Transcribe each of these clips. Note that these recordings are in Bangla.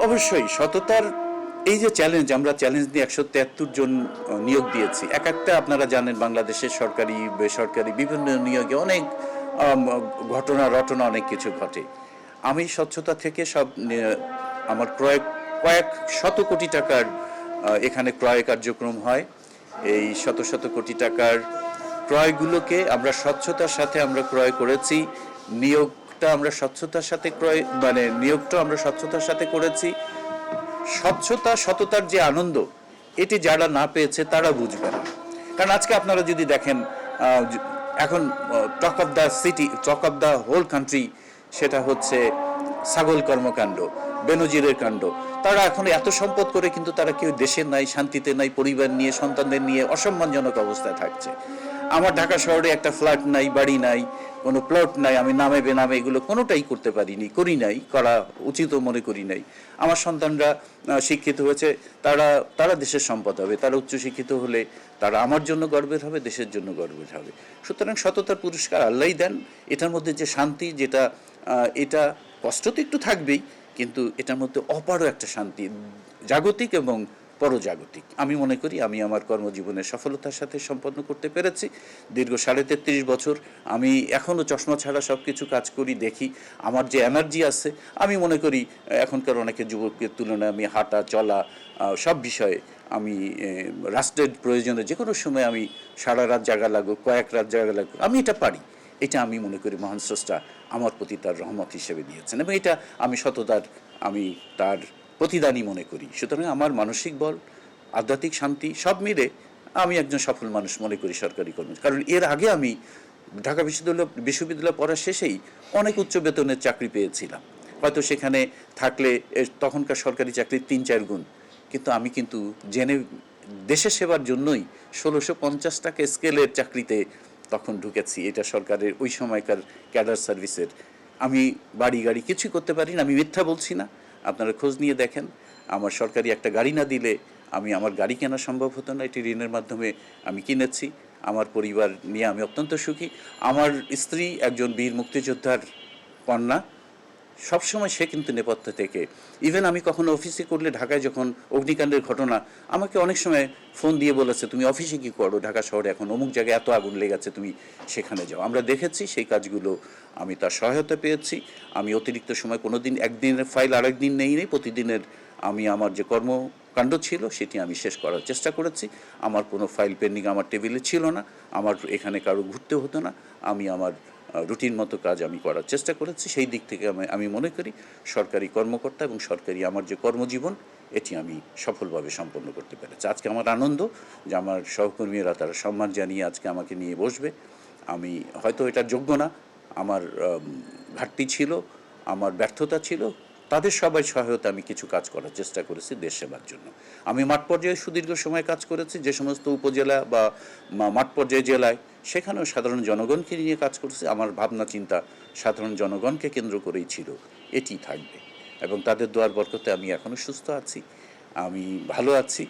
অবশ্যই সততার এই যে চ্যালেঞ্জ, আমরা চ্যালেঞ্জ নিয়ে 173 জন নিয়োগ দিয়েছি। এক একটা আপনারা জানেন বাংলাদেশের সরকারি বেসরকারি বিভিন্ন নিয়োগে অনেক ঘটনা রটনা অনেক কিছু ঘটে। আমি স্বচ্ছতা থেকে সব আমার কয়েক শত কোটি টাকার এখানে ক্রয় কার্যক্রম হয়। এই শত শত কোটি টাকার ক্রয়গুলোকে আমরা স্বচ্ছতার সাথে আমরা ক্রয় করেছি। নিয়োগটা আমরা স্বচ্ছতার সাথে নিয়োগটা আমরা স্বচ্ছতার সাথে করেছি। স্বচ্ছতা সততার যে আনন্দ, এটি যারা না পেয়েছে তারা বুঝবে না। কারণ আজকে আপনারা যদি দেখেন এখন talk of the city, talk of the whole country, সেটা হচ্ছে ছাগল কর্মকাণ্ড, বেনজিরের কাণ্ড। তারা এখন এত সম্পদ করে কিন্তু তারা কেউ দেশে নাই, শান্তিতে নাই, পরিবার নিয়ে সন্তানদের নিয়ে অসম্মানজনক অবস্থায় থাকছে। আমার ঢাকা শহরে একটা ফ্ল্যাট নাই, বাড়ি নাই, কোনো প্লট নাই, আমি নামে বেনামে এগুলো কোনোটাই করতে পারিনি, করি নাই, করা উচিত মনে করি নাই। আমার সন্তানরা শিক্ষিত হয়েছে, তারা দেশের সম্পদ হবে, তারা উচ্চশিক্ষিত হলে তারা আমার জন্য গর্বের হবে, দেশের জন্য গর্বের হবে। সুতরাং সততার পুরস্কার আল্লাহই দেন। এটার মধ্যে যে শান্তি, যেটা এটা কষ্ট তো একটু থাকবেই, কিন্তু এটার মধ্যে অপারও একটা শান্তি, জাগতিক এবং পরজাগতিক। আমি মনে করি আমি আমার কর্মজীবনের সফলতার সাথে সম্পন্ন করতে পেরেছি। দীর্ঘ 33.5 বছর আমি এখনও চশমা ছাড়া সব কিছু কাজ করি, দেখি। আমার যে এনার্জি আছে, আমি মনে করি এখনকার অনেকে যুবকের তুলনায় আমি হাঁটা চলা সব বিষয়ে আমি রাষ্ট্রের প্রয়োজনে যে কোনো সময় আমি সারা রাত জাগা লাগুক, কয়েক রাত জাগা লাগুক, আমি এটা পারি। এটা আমি মনে করি মহান স্রষ্টা আমার প্রতি তার রহমত হিসেবে দিয়েছেন, এবং এটা আমি সততার আমি তার প্রতিদানই মনে করি। সুতরাং আমার মানসিক বল, আধ্যাত্মিক শান্তি সব মিলে আমি একজন সফল মানুষ মনে করি সরকারি কর্মী। কারণ এর আগে আমি ঢাকা বিশ্ববিদ্যালয় পড়ার শেষেই অনেক উচ্চ বেতনের চাকরি পেয়েছিলাম। হয়তো সেখানে থাকলে তখনকার সরকারি চাকরির 3-4 গুণ, কিন্তু আমি জেনে দেশের সেবার জন্যই 1650 টাকা স্কেলের চাকরিতে তখন ঢুকেছি। এটা সরকারের ওই সময়কার ক্যাডার সার্ভিসের। আমি বাড়ি গাড়ি কিছুই করতে পারি না, আমি মিথ্যা বলছি না, আপনারা খোঁজ নিয়ে দেখেন। আমার সরকারি একটা গাড়ি না দিলে আমার গাড়ি কেনা সম্ভব হতো না, এটি ঋণের মাধ্যমে আমি কিনেছি। আমার পরিবার নিয়ে আমি অত্যন্ত সুখী। আমার স্ত্রী একজন বীর মুক্তিযোদ্ধার কন্যা, সবসময় সে কিন্তু নেপথ্য থেকে, ইভেন আমি কখনো অফিসে করলে, ঢাকায় যখন অগ্নিকাণ্ডের ঘটনা, আমাকে অনেক সময় ফোন দিয়ে বলেছে তুমি অফিসে কী করো, ঢাকা শহরে এখন অমুক জায়গায় এত আগুন লেগেছে, তুমি সেখানে যাও। আমরা দেখেছি সেই কাজগুলো, আমি তার সহায়তা পেয়েছি। আমি অতিরিক্ত সময় কোনো দিন একদিনের ফাইল আরেক দিন নেই, প্রতিদিনের আমি আমার যে কর্মকাণ্ড ছিল সেটি আমি শেষ করার চেষ্টা করেছি। আমার কোনো ফাইল পেন্ডিং আমার টেবিলে ছিল না, আমার এখানে কারো ঘুরতে হতো না, আমি আমার রুটিন মতো কাজ আমি করার চেষ্টা করেছি। সেই দিক থেকে আমি মনে করি সরকারি কর্মকর্তা এবং সরকারি আমার যে কর্মজীবন, এটি আমি সফলভাবে সম্পন্ন করতে পেরেছি। আজকে আমার আনন্দ যে আমার সহকর্মীরা তারা সম্মান জানিয়ে আজকে আমাকে নিয়ে বসবে। আমি হয়তো এটার যোগ্য না, আমার ঘাটতি ছিল, আমার ব্যর্থতা ছিল, তাদের সবাই সহায়তা আমি কিছু কাজ করার চেষ্টা করেছি দেশ সেবার জন্য। আমি মাঠ পর্যায়ে সুদীর্ঘ সময় কাজ করেছি, যে সমস্ত উপজেলা বা মাঠ পর্যায়ে জেলায়, সেখানেও সাধারণ জনগণকে নিয়ে কাজ করছি। আমার ভাবনা চিন্তা সাধারণ জনগণকে কেন্দ্র করেই ছিল, এটি থাকবে। এবং তাদের দোয়ার বরকতে আমি এখনও সুস্থ আছি, আমি ভালো আছি।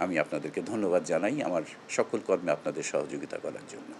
আমি আপনাদেরকে ধন্যবাদ জানাই আমার সকল কর্মে আপনাদের সহযোগিতা করার জন্য।